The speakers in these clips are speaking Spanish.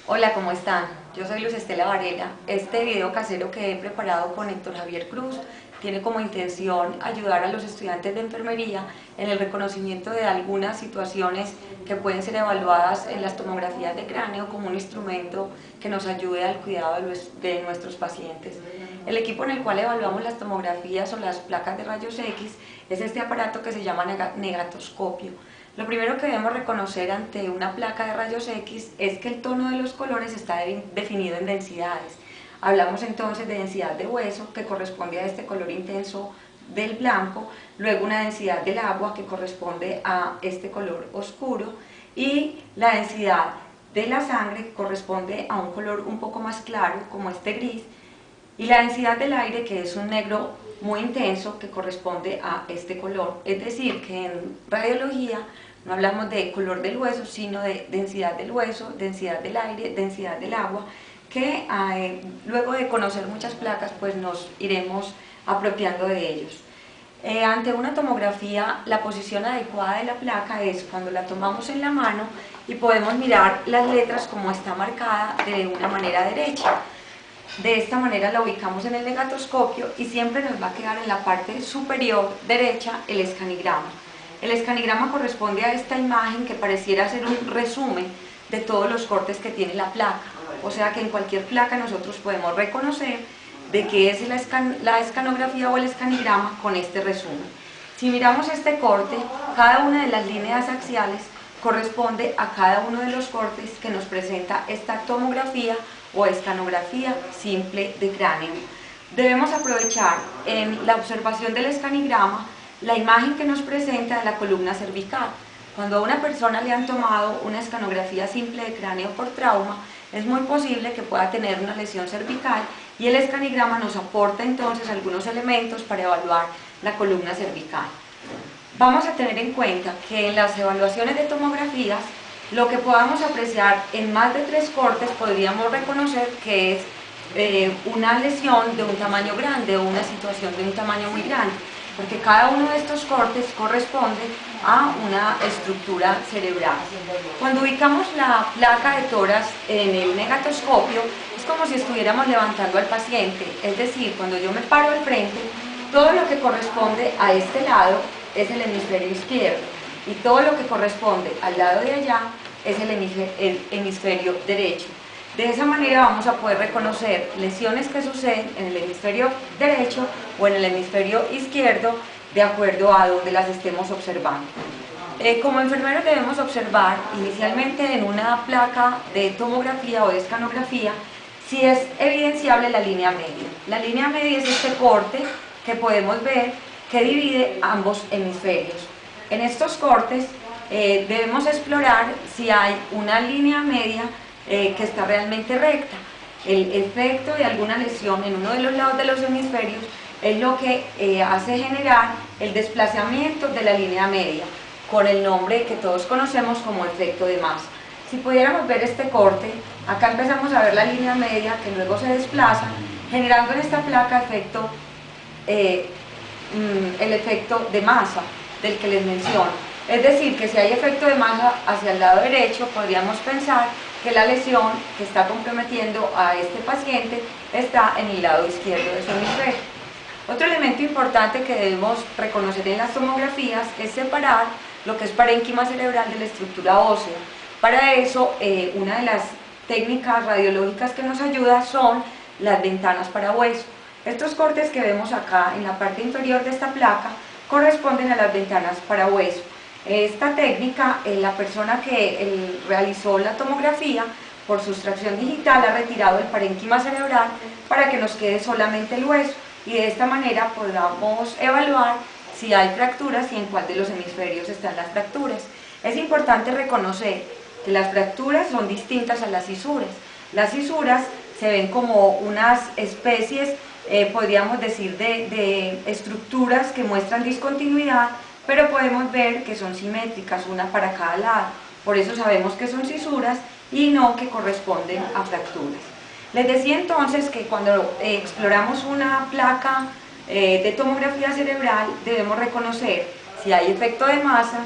Hola, ¿cómo están? Yo soy Luz Estela Varela. Este video casero que he preparado con Héctor Javier Cruz tiene como intención ayudar a los estudiantes de enfermería en el reconocimiento de algunas situaciones que pueden ser evaluadas en las tomografías de cráneo como un instrumento que nos ayude al cuidado de nuestros pacientes. El equipo en el cual evaluamos las tomografías o las placas de rayos X es este aparato que se llama negatoscopio. Lo primero que debemos reconocer ante una placa de rayos X es que el tono de los colores está definido en densidades. Hablamos entonces de densidad de hueso, que corresponde a este color intenso del blanco, luego una densidad del agua, que corresponde a este color oscuro, y la densidad de la sangre, que corresponde a un color un poco más claro, como este gris, y la densidad del aire, que es un negro muy intenso, que corresponde a este color. Es decir, que en radiología no hablamos de color del hueso, sino de densidad del hueso, densidad del aire, densidad del agua, que luego de conocer muchas placas pues nos iremos apropiando de ellos. Ante una tomografía, la posición adecuada de la placa es cuando la tomamos en la mano y podemos mirar las letras como está marcada de una manera derecha. De esta manera la ubicamos en el negatoscopio y siempre nos va a quedar en la parte superior derecha el escanigrama. El escanigrama corresponde a esta imagen que pareciera ser un resumen de todos los cortes que tiene la placa. O sea que en cualquier placa nosotros podemos reconocer de qué es la escanografía o el escanigrama con este resumen. Si miramos este corte, cada una de las líneas axiales corresponde a cada uno de los cortes que nos presenta esta tomografía o escanografía simple de cráneo. Debemos aprovechar en la observación del escanigrama la imagen que nos presenta de la columna cervical. Cuando a una persona le han tomado una escanografía simple de cráneo por trauma, es muy posible que pueda tener una lesión cervical y el escanigrama nos aporta entonces algunos elementos para evaluar la columna cervical. Vamos a tener en cuenta que en las evaluaciones de tomografías, lo que podamos apreciar en más de 3 cortes podríamos reconocer que es una lesión de un tamaño grande o una situación de un tamaño muy grande, porque cada uno de estos cortes corresponde a una estructura cerebral. Cuando ubicamos la placa de tórax en el negatoscopio, es como si estuviéramos levantando al paciente, es decir, cuando yo me paro al frente, todo lo que corresponde a este lado es el hemisferio izquierdo y todo lo que corresponde al lado de allá es el hemisferio derecho. De esa manera vamos a poder reconocer lesiones que suceden en el hemisferio derecho o en el hemisferio izquierdo de acuerdo a donde las estemos observando. Como enfermeros debemos observar inicialmente en una placa de tomografía o de escanografía si es evidenciable la línea media. La línea media es este corte que podemos ver que divide ambos hemisferios. En estos cortes debemos explorar si hay una línea media que está realmente recta. El efecto de alguna lesión en uno de los lados de los hemisferios es lo que hace generar el desplazamiento de la línea media, con el nombre que todos conocemos como efecto de masa. Si pudiéramos ver este corte, acá empezamos a ver la línea media que luego se desplaza, generando en esta placa el efecto de masa del que les menciono. Es decir, que si hay efecto de masa hacia el lado derecho, podríamos pensar que la lesión que está comprometiendo a este paciente está en el lado izquierdo de su hemisferio. Otro elemento importante que debemos reconocer en las tomografías es separar lo que es parénquima cerebral de la estructura ósea. Para eso, una de las técnicas radiológicas que nos ayuda son las ventanas para hueso. Estos cortes que vemos acá en la parte inferior de esta placa corresponden a las ventanas para hueso. Esta técnica, la persona que realizó la tomografía por sustracción digital ha retirado el parénquima cerebral para que nos quede solamente el hueso y de esta manera podamos evaluar si hay fracturas y en cuál de los hemisferios están las fracturas. Es importante reconocer que las fracturas son distintas a las cisuras. Las cisuras se ven como unas especies, podríamos decir, de estructuras que muestran discontinuidad, pero podemos ver que son simétricas, una para cada lado. Por eso sabemos que son cisuras y no que corresponden a fracturas. Les decía entonces que cuando exploramos una placa de tomografía cerebral debemos reconocer si hay efecto de masa,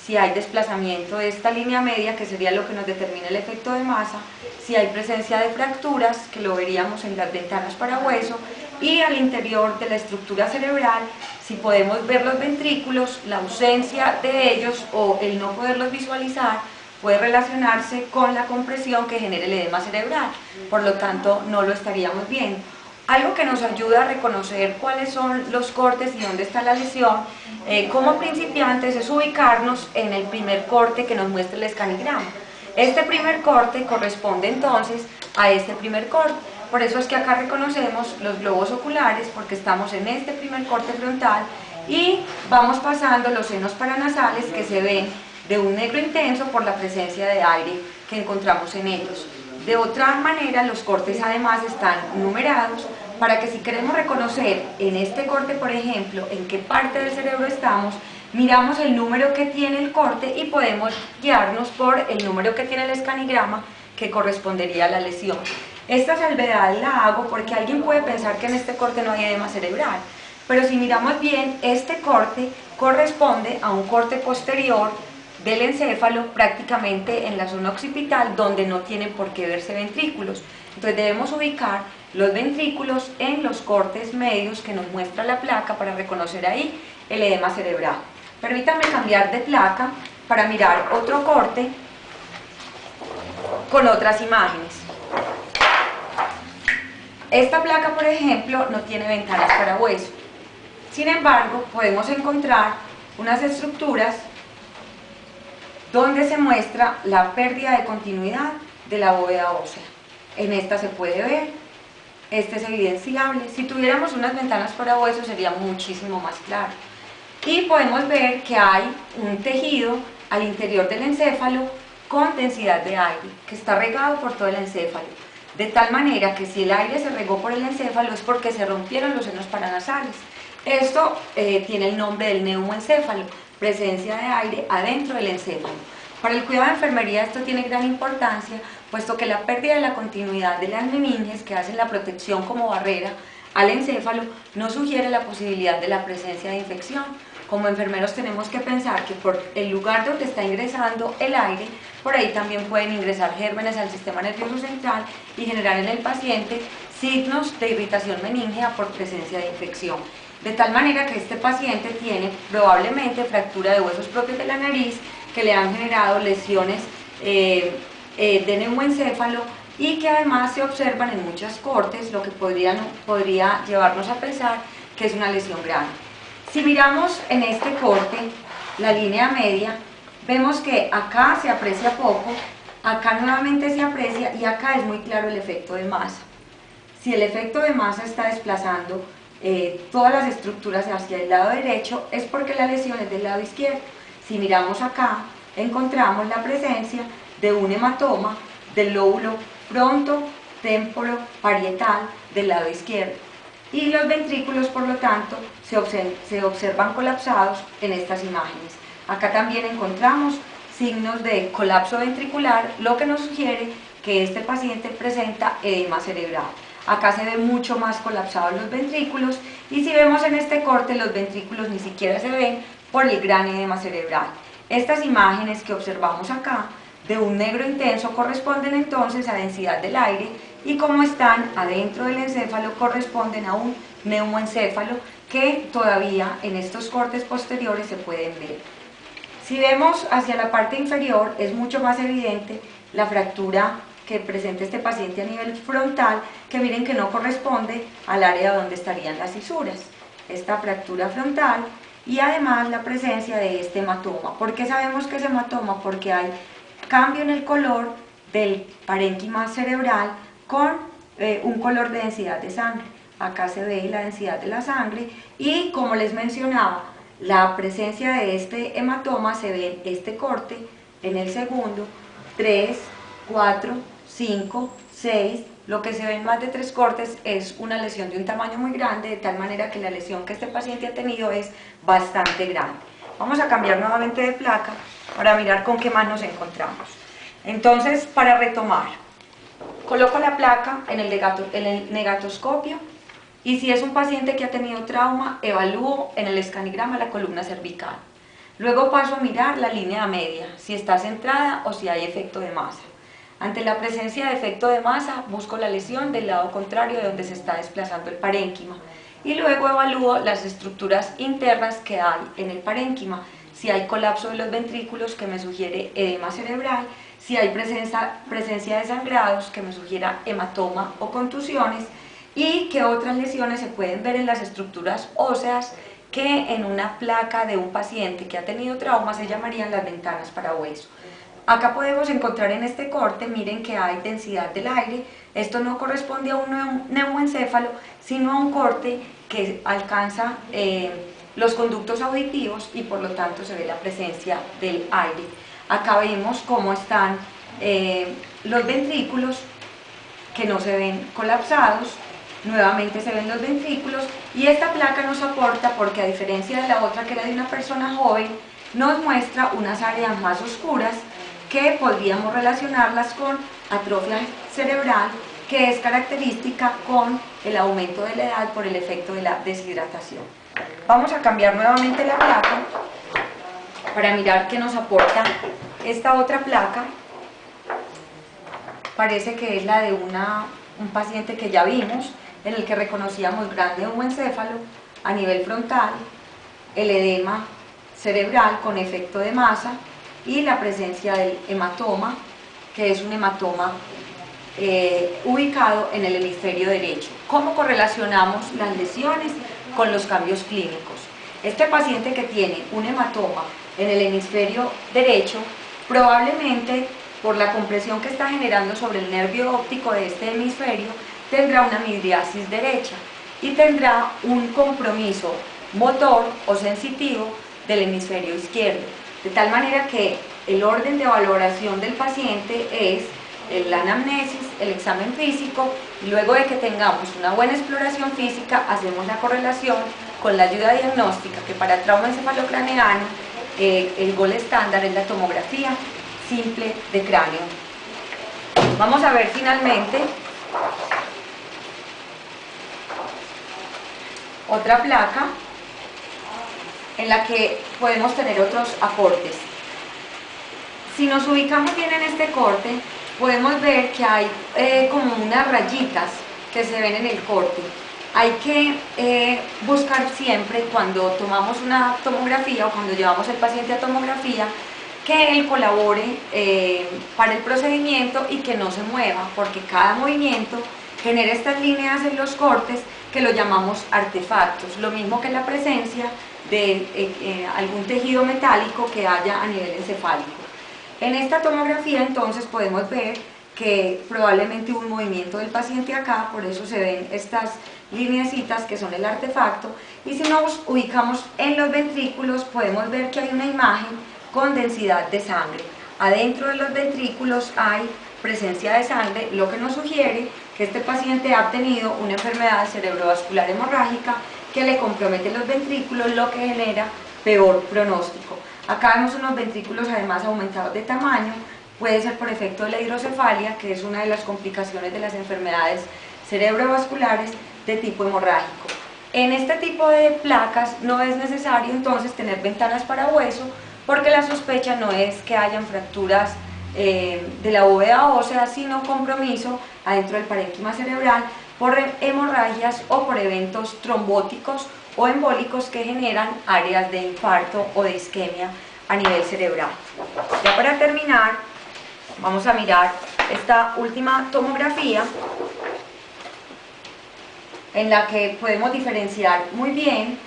si hay desplazamiento de esta línea media, que sería lo que nos determina el efecto de masa, si hay presencia de fracturas, que lo veríamos en las ventanas para hueso, y al interior de la estructura cerebral, si podemos ver los ventrículos, la ausencia de ellos o el no poderlos visualizar puede relacionarse con la compresión que genera el edema cerebral, por lo tanto no lo estaríamos viendo. Algo que nos ayuda a reconocer cuáles son los cortes y dónde está la lesión, como principiantes, es ubicarnos en el primer corte que nos muestra el escanigrama. Este primer corte corresponde entonces a este primer corte. Por eso es que acá reconocemos los globos oculares, porque estamos en este primer corte frontal y vamos pasando los senos paranasales, que se ven de un negro intenso por la presencia de aire que encontramos en ellos. De otra manera, los cortes además están numerados para que si queremos reconocer en este corte, por ejemplo, en qué parte del cerebro estamos, miramos el número que tiene el corte y podemos guiarnos por el número que tiene el escanigrama, que correspondería a la lesión. Esta salvedad la hago porque alguien puede pensar que en este corte no hay edema cerebral, pero si miramos bien, este corte corresponde a un corte posterior del encéfalo, prácticamente en la zona occipital, donde no tienen por qué verse ventrículos. Entonces debemos ubicar los ventrículos en los cortes medios que nos muestra la placa para reconocer ahí el edema cerebral. Permítanme cambiar de placa para mirar otro corte con otras imágenes. Esta placa, por ejemplo, no tiene ventanas para hueso. Sin embargo, podemos encontrar unas estructuras donde se muestra la pérdida de continuidad de la bóveda ósea. En esta se puede ver, este es evidenciable. Si tuviéramos unas ventanas para hueso sería muchísimo más claro. Y podemos ver que hay un tejido al interior del encéfalo con densidad de aire, que está regado por todo el encéfalo. De tal manera que si el aire se regó por el encéfalo es porque se rompieron los senos paranasales. Esto tiene el nombre del neumoencéfalo, presencia de aire adentro del encéfalo. Para el cuidado de enfermería esto tiene gran importancia, puesto que la pérdida de la continuidad de las meninges, que hacen la protección como barrera al encéfalo, no sugiere la posibilidad de la presencia de infección. Como enfermeros tenemos que pensar que por el lugar donde está ingresando el aire, por ahí también pueden ingresar gérmenes al sistema nervioso central y generar en el paciente signos de irritación meningea por presencia de infección. De tal manera que este paciente tiene probablemente fractura de huesos propios de la nariz, que le han generado lesiones de neumoencéfalo y que además se observan en muchas cortes, lo que podría llevarnos a pensar que es una lesión grave. Si miramos en este corte la línea media, vemos que acá se aprecia poco, acá nuevamente se aprecia y acá es muy claro el efecto de masa. Si el efecto de masa está desplazando todas las estructuras hacia el lado derecho, es porque la lesión es del lado izquierdo. Si miramos acá, encontramos la presencia de un hematoma del lóbulo fronto-temporo-parietal del lado izquierdo. Y los ventrículos, por lo tanto, se observan colapsados en estas imágenes. Acá también encontramos signos de colapso ventricular, lo que nos sugiere que este paciente presenta edema cerebral. Acá se ven mucho más colapsados los ventrículos y si vemos en este corte los ventrículos ni siquiera se ven por el gran edema cerebral. Estas imágenes que observamos acá de un negro intenso corresponden entonces a densidad del aire y como están adentro del encéfalo corresponden a un neumoencéfalo que todavía en estos cortes posteriores se pueden ver. Si vemos hacia la parte inferior es mucho más evidente la fractura que presenta este paciente a nivel frontal, que miren que no corresponde al área donde estarían las fisuras. Esta fractura frontal y además la presencia de este hematoma. ¿Por qué sabemos que es hematoma? Porque hay cambio en el color del parénquima cerebral con un color de densidad de sangre. Acá se ve la densidad de la sangre y como les mencionaba, la presencia de este hematoma se ve en este corte, en el segundo, 3, 4, 5, 6, lo que se ve en más de 3 cortes es una lesión de un tamaño muy grande, de tal manera que la lesión que este paciente ha tenido es bastante grande. Vamos a cambiar nuevamente de placa para mirar con qué más nos encontramos. Entonces, para retomar, coloco la placa en el negatoscopio y si es un paciente que ha tenido trauma, evalúo en el escanigrama la columna cervical. Luego paso a mirar la línea media, si está centrada o si hay efecto de masa. Ante la presencia de efecto de masa, busco la lesión del lado contrario de donde se está desplazando el parénquima y luego evalúo las estructuras internas que hay en el parénquima, si hay colapso de los ventrículos que me sugiere edema cerebral, si hay presencia de sangrados que me sugiera hematoma o contusiones y qué otras lesiones se pueden ver en las estructuras óseas que en una placa de un paciente que ha tenido trauma se llamarían las ventanas para hueso. Acá podemos encontrar en este corte, miren que hay densidad del aire. Esto no corresponde a un neumoencéfalo, sino a un corte que alcanza los conductos auditivos y por lo tanto se ve la presencia del aire. Acá vemos cómo están los ventrículos que no se ven colapsados. Nuevamente se ven los ventrículos y esta placa nos aporta, porque a diferencia de la otra que era de una persona joven, nos muestra unas áreas más oscuras que podríamos relacionarlas con atrofia cerebral, que es característica con el aumento de la edad por el efecto de la deshidratación. Vamos a cambiar nuevamente la placa para mirar qué nos aporta esta otra placa. Parece que es la de un paciente que ya vimos, en el que reconocíamos gran neumoencéfalo a nivel frontal, el edema cerebral con efecto de masa y la presencia del hematoma, que es un hematoma ubicado en el hemisferio derecho. ¿Cómo correlacionamos las lesiones con los cambios clínicos? Este paciente que tiene un hematoma en el hemisferio derecho, probablemente por la compresión que está generando sobre el nervio óptico de este hemisferio, tendrá una midriasis derecha y tendrá un compromiso motor o sensitivo del hemisferio izquierdo, de tal manera que el orden de valoración del paciente es la anamnesis, el examen físico, y luego de que tengamos una buena exploración física, hacemos la correlación con la ayuda diagnóstica, que para trauma encefalocraneano el gol estándar es la tomografía simple de cráneo. Vamos a ver finalmente otra placa en la que podemos tener otros aportes. Si nos ubicamos bien en este corte, podemos ver que hay como unas rayitas que se ven en el corte. Hay que buscar siempre, cuando tomamos una tomografía o cuando llevamos el paciente a tomografía, que él colabore para el procedimiento y que no se mueva, porque cada movimiento genera estas líneas en los cortes que lo llamamos artefactos, lo mismo que la presencia de algún tejido metálico que haya a nivel encefálico. En esta tomografía entonces podemos ver que probablemente hubo un movimiento del paciente acá, por eso se ven estas lineecitas que son el artefacto, y si nos ubicamos en los ventrículos podemos ver que hay una imagen con densidad de sangre. Adentro de los ventrículos hay presencia de sangre, lo que nos sugiere que este paciente ha tenido una enfermedad cerebrovascular hemorrágica que le compromete los ventrículos, lo que genera peor pronóstico. Acá vemos unos ventrículos además aumentados de tamaño, puede ser por efecto de la hidrocefalia, que es una de las complicaciones de las enfermedades cerebrovasculares de tipo hemorrágico. En este tipo de placas no es necesario entonces tener ventanas para hueso, porque la sospecha no es que hayan fracturas de la bóveda ósea, sino compromiso adentro del parénquima cerebral por hemorragias o por eventos trombóticos o embólicos que generan áreas de infarto o de isquemia a nivel cerebral. Ya para terminar, vamos a mirar esta última tomografía en la que podemos diferenciar muy bien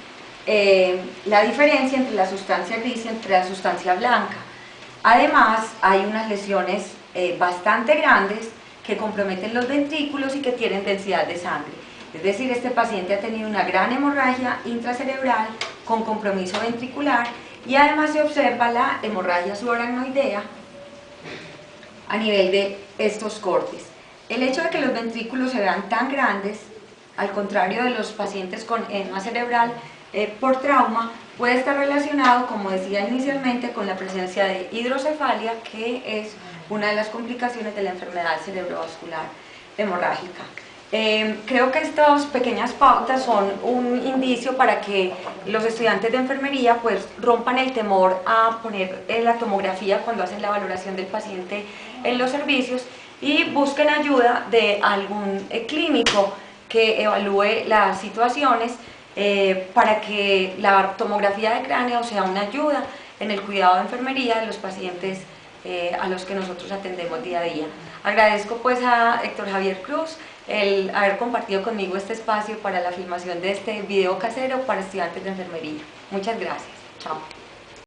la diferencia entre la sustancia gris y entre la sustancia blanca. Además, hay unas lesiones bastante grandes que comprometen los ventrículos y que tienen densidad de sangre. Es decir, este paciente ha tenido una gran hemorragia intracerebral con compromiso ventricular y además se observa la hemorragia subaracnoidea a nivel de estos cortes. El hecho de que los ventrículos se vean tan grandes, al contrario de los pacientes con edema cerebral por trauma, puede estar relacionado, como decía inicialmente, con la presencia de hidrocefalia, que es una de las complicaciones de la enfermedad cerebrovascular hemorrágica. Creo que estas pequeñas pautas son un indicio para que los estudiantes de enfermería pues rompan el temor a poner la tomografía cuando hacen la valoración del paciente en los servicios y busquen ayuda de algún clínico que evalúe las situaciones para que la tomografía de cráneo sea una ayuda en el cuidado de enfermería de los pacientes a los que nosotros atendemos día a día. Agradezco pues a Héctor Javier Cruz el haber compartido conmigo este espacio para la filmación de este video casero para estudiantes de enfermería. Muchas gracias. Chao.